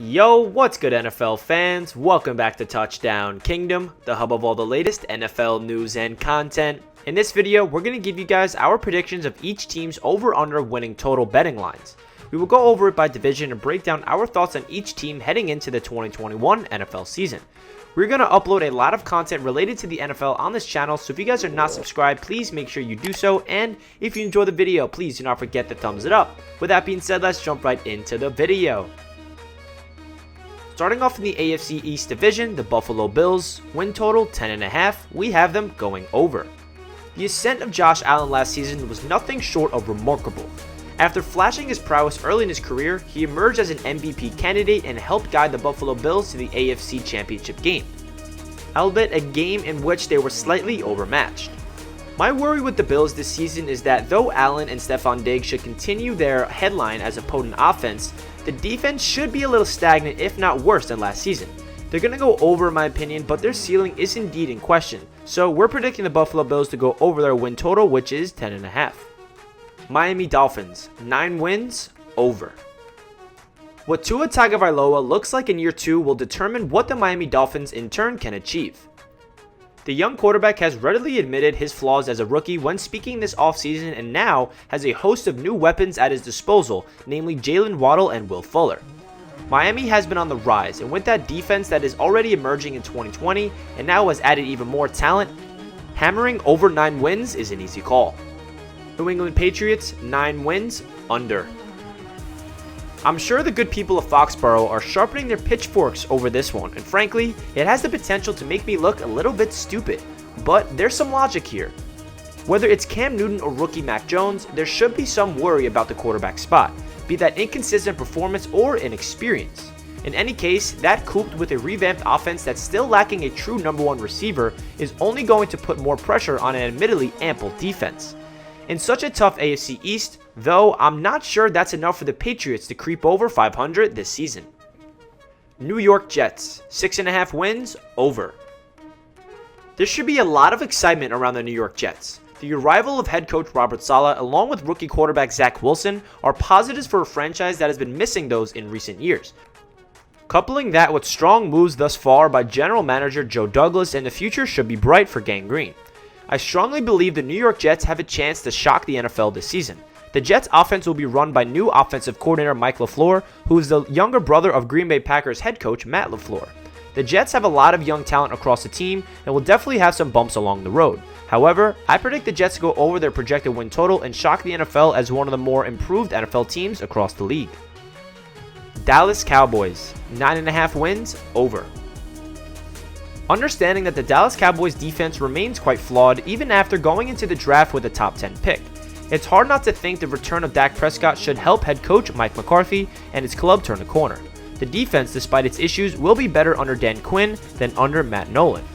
Yo, what's good NFL fans? Welcome back to Touchdown Kingdom, the hub of all the latest NFL news and content. In this video, we're going to give you guys our predictions of each team's over-under winning total betting lines. We will go over it by division and break down our thoughts on each team heading into the 2021 NFL season. We're going to upload a lot of content related to the NFL on this channel, so if you guys are not subscribed, please make sure you do so, and if you enjoy the video, please do not forget to thumbs it up. With that being said, let's jump right into the video. Starting off in the AFC East Division, the Buffalo Bills, win total 10.5, we have them going over. The ascent of Josh Allen last season was nothing short of remarkable. After flashing his prowess early in his career, he emerged as an MVP candidate and helped guide the Buffalo Bills to the AFC Championship game, albeit a game in which they were slightly overmatched. My worry with the Bills this season is that though Allen and Stefon Diggs should continue their headline as a potent offense, the defense should be a little stagnant, if not worse than last season. They're going to go over in my opinion, but their ceiling is indeed in question. So we're predicting the Buffalo Bills to go over their win total, which is 10.5. Miami Dolphins, 9 wins, over. What Tua Tagovailoa looks like in year 2 will determine what the Miami Dolphins in turn can achieve. The young quarterback has readily admitted his flaws as a rookie when speaking this offseason and now has a host of new weapons at his disposal, namely Jalen Waddle and Will Fuller. Miami has been on the rise, and with that defense that is already emerging in 2020 and now has added even more talent, hammering over 9 wins is an easy call. New England Patriots, 9 wins, under. I'm sure the good people of Foxborough are sharpening their pitchforks over this one, and frankly, it has the potential to make me look a little bit stupid, but there's some logic here. Whether it's Cam Newton or rookie Mac Jones, there should be some worry about the quarterback spot, be that inconsistent performance or inexperience. In any case, that couped with a revamped offense that's still lacking a true number 1 receiver is only going to put more pressure on an admittedly ample defense. In such a tough AFC East, though, I'm not sure that's enough for the Patriots to creep over 500 this season. New York Jets, 6.5 wins, over. There should be a lot of excitement around the New York Jets. The arrival of head coach Robert Saleh along with rookie quarterback Zach Wilson are positives for a franchise that has been missing those in recent years. Coupling that with strong moves thus far by general manager Joe Douglas, and the future should be bright for Gang Green. I strongly believe the New York Jets have a chance to shock the NFL this season. The Jets offense will be run by new offensive coordinator Mike LaFleur, who is the younger brother of Green Bay Packers head coach Matt LaFleur. The Jets have a lot of young talent across the team and will definitely have some bumps along the road. However, I predict the Jets to go over their projected win total and shock the NFL as one of the more improved NFL teams across the league. Dallas Cowboys, 9.5 wins, over. Understanding that the Dallas Cowboys defense remains quite flawed even after going into the draft with a top 10 pick, it's hard not to think the return of Dak Prescott should help head coach Mike McCarthy and his club turn the corner. The defense, despite its issues, will be better under Dan Quinn than under Matt Nolan.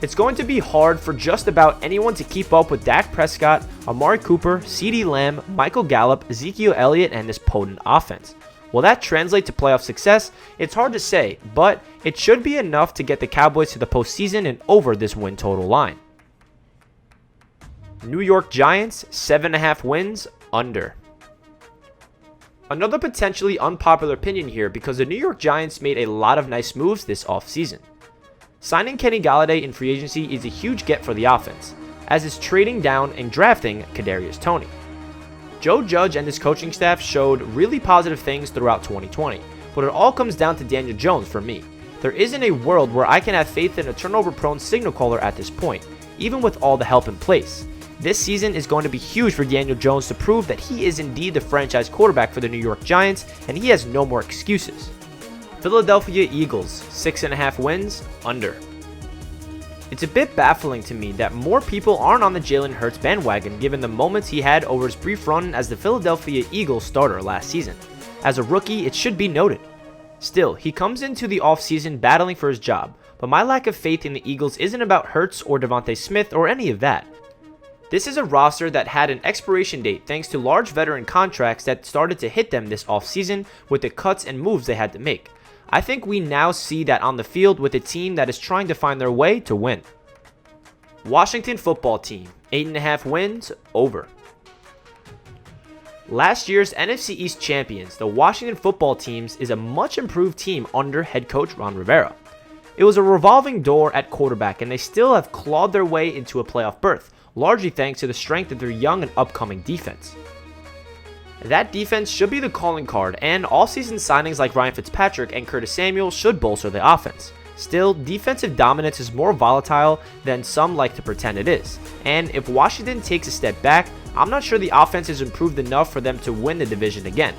It's going to be hard for just about anyone to keep up with Dak Prescott, Amari Cooper, CeeDee Lamb, Michael Gallup, Ezekiel Elliott, and this potent offense. Will that translate to playoff success? It's hard to say, but it should be enough to get the Cowboys to the postseason and over this win total line. New York Giants, 7.5 wins, under. Another potentially unpopular opinion here because the New York Giants made a lot of nice moves this offseason. Signing Kenny Golladay in free agency is a huge get for the offense, as is trading down and drafting Kadarius Toney. Joe Judge and his coaching staff showed really positive things throughout 2020, but it all comes down to Daniel Jones for me. There isn't a world where I can have faith in a turnover-prone signal caller at this point, even with all the help in place. This season is going to be huge for Daniel Jones to prove that he is indeed the franchise quarterback for the New York Giants, and he has no more excuses. Philadelphia Eagles, 6.5 wins, under. It's a bit baffling to me that more people aren't on the Jalen Hurts bandwagon given the moments he had over his brief run as the Philadelphia Eagles starter last season. As a rookie, it should be noted. Still, he comes into the offseason battling for his job, but my lack of faith in the Eagles isn't about Hurts or Devontae Smith or any of that. This is a roster that had an expiration date thanks to large veteran contracts that started to hit them this offseason with the cuts and moves they had to make. I think we now see that on the field with a team that is trying to find their way to win. – Washington Football Team, 8.5 wins, over. Last year's NFC East champions, the Washington football team, is a much improved team under head coach Ron Rivera. It was a revolving door at quarterback, and they still have clawed their way into a playoff berth, largely thanks to the strength of their young and upcoming defense. That defense should be the calling card, and all-season signings like Ryan Fitzpatrick and Curtis Samuel should bolster the offense. Still, defensive dominance is more volatile than some like to pretend it is, and if Washington takes a step back, I'm not sure the offense has improved enough for them to win the division again.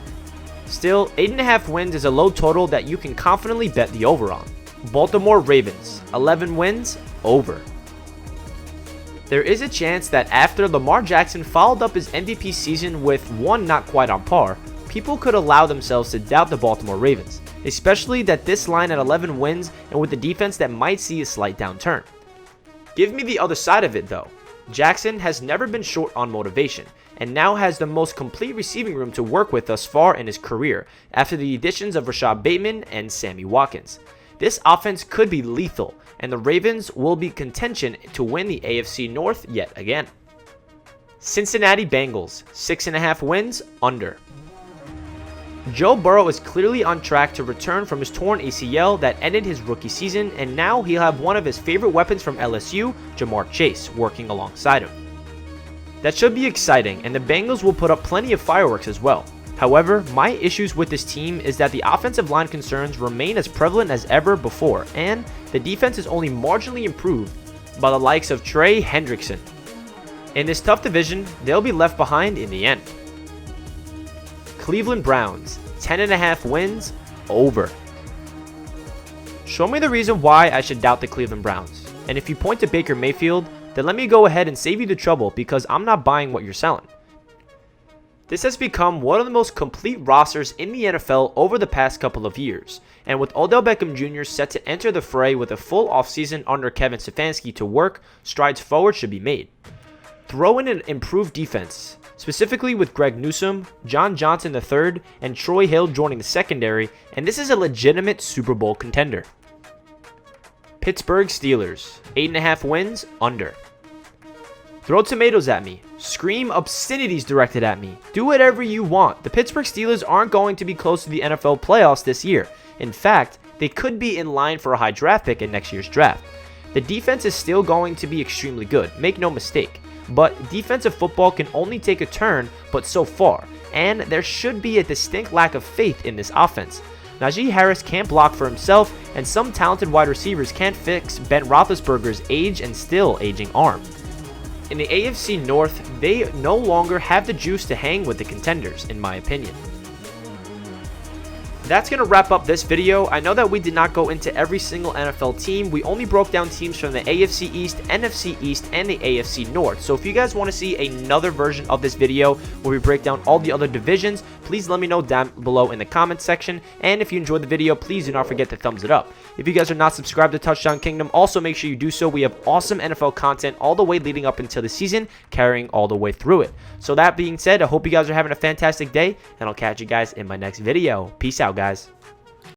Still, 8.5 wins is a low total that you can confidently bet the over on. Baltimore Ravens, 11 wins, over. There is a chance that after Lamar Jackson followed up his MVP season with one not quite on par, people could allow themselves to doubt the Baltimore Ravens, especially that this line at 11 wins and with a defense that might see a slight downturn. Give me the other side of it though. Jackson has never been short on motivation, and now has the most complete receiving room to work with thus far in his career after the additions of Rashad Bateman and Sammy Watkins. This offense could be lethal, and the Ravens will be contention to win the AFC North yet again. Cincinnati Bengals, 6.5 wins, under. Joe Burrow is clearly on track to return from his torn ACL that ended his rookie season, and now he'll have one of his favorite weapons from LSU, Jamar Chase, working alongside him. That should be exciting, and the Bengals will put up plenty of fireworks as well. However, my issues with this team is that the offensive line concerns remain as prevalent as ever before, and the defense is only marginally improved by the likes of Trey Hendrickson. In this tough division, they'll be left behind in the end. Cleveland Browns, 10.5 wins, over. Show me the reason why I should doubt the Cleveland Browns, and if you point to Baker Mayfield, then let me go ahead and save you the trouble because I'm not buying what you're selling. This has become one of the most complete rosters in the NFL over the past couple of years, and with Odell Beckham Jr. set to enter the fray with a full offseason under Kevin Stefanski to work, strides forward should be made. Throw in an improved defense, specifically with Greg Newsome, John Johnson III, and Troy Hill joining the secondary, and this is a legitimate Super Bowl contender. Pittsburgh Steelers, 8.5 wins, under. Throw tomatoes at me. Scream obscenities directed at me. Do whatever you want. The Pittsburgh Steelers aren't going to be close to the NFL playoffs this year. In fact, they could be in line for a high draft pick in next year's draft. The defense is still going to be extremely good, make no mistake. But defensive football can only take a turn but so far, and there should be a distinct lack of faith in this offense. Najee Harris can't block for himself, and some talented wide receivers can't fix Ben Roethlisberger's age and still aging arm. In the AFC North, they no longer have the juice to hang with the contenders, in my opinion. That's going to wrap up this video. I know that we did not go into every single NFL team. We only broke down teams from the AFC East, NFC East, and the AFC North. So if you guys want to see another version of this video where we break down all the other divisions, please let me know down below in the comments section. And if you enjoyed the video, please do not forget to thumbs it up. If you guys are not subscribed to Touchdown Kingdom, also make sure you do so. We have awesome NFL content all the way leading up until the season, carrying all the way through it. So that being said, I hope you guys are having a fantastic day, and I'll catch you guys in my next video. Peace out, guys.